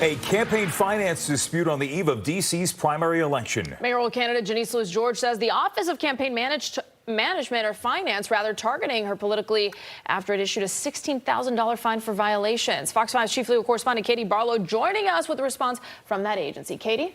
A campaign finance dispute on the eve of D.C.'s primary election. Mayoral candidate Janice Lewis-George says the Office of Campaign Management or Finance, targeting her politically after it issued a $16,000 fine for violations. Fox 5's chief legal correspondent Katie Barlow joining us with a response from that agency. Katie?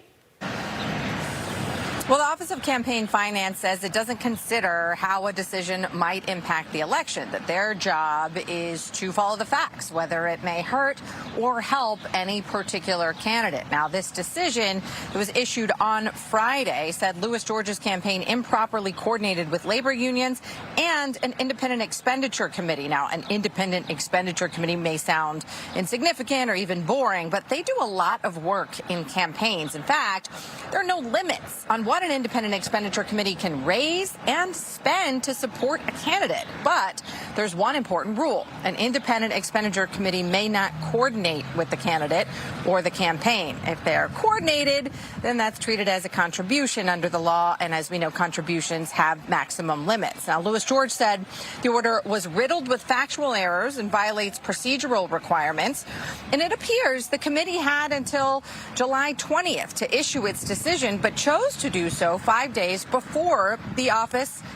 Well, the Office of Campaign Finance says it doesn't consider how a decision might impact the election, that their job is to follow the facts, whether it may hurt or help any particular candidate. Now, this decision that was issued on Friday said Lewis-George's campaign improperly coordinated with labor unions and an independent expenditure committee. Now, an independent expenditure committee may sound insignificant or even boring, but they do a lot of work in campaigns. In fact, there are no limits on what an independent expenditure committee can raise and spend to support a candidate. But there's one important rule. An independent expenditure committee may not coordinate with the candidate or the campaign. If they're coordinated, then that's treated as a contribution under the law. And as we know, contributions have maximum limits. Now, Lewis-George said the order was riddled with factual errors and violates procedural requirements. And it appears the committee had until July 20th to issue its decision, but chose to do so 5 days before the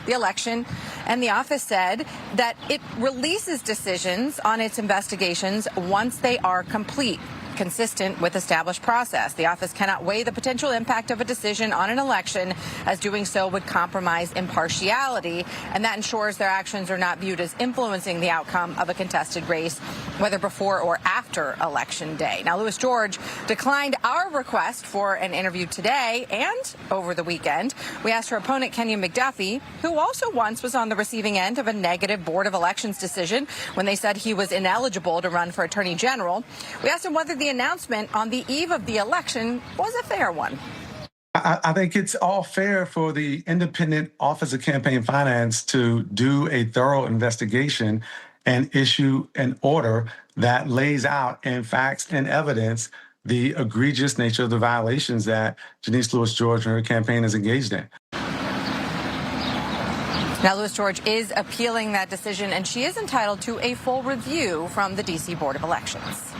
election. And the office said that it releases decisions on its investigations once they are complete, consistent with established process. The office cannot weigh the potential impact of a decision on an election, as doing so would compromise impartiality, and that ensures their actions are not viewed as influencing the outcome of a contested race, whether before or after Election Day. Now, Lewis-George declined our request for an interview today and over the weekend. We asked her opponent, Kenya McDuffie, who also once was on the receiving end of a negative Board of Elections decision when they said he was ineligible to run for Attorney General. We asked him whether the announcement on the eve of the election was a fair one. I think it's all fair for the independent Office of Campaign Finance to do a thorough investigation and issue an order that lays out in facts and evidence the egregious nature of the violations that Janice Lewis-George and her campaign is engaged in. Now, Lewis-George is appealing that decision, and she is entitled to a full review from the D.C. Board of Elections.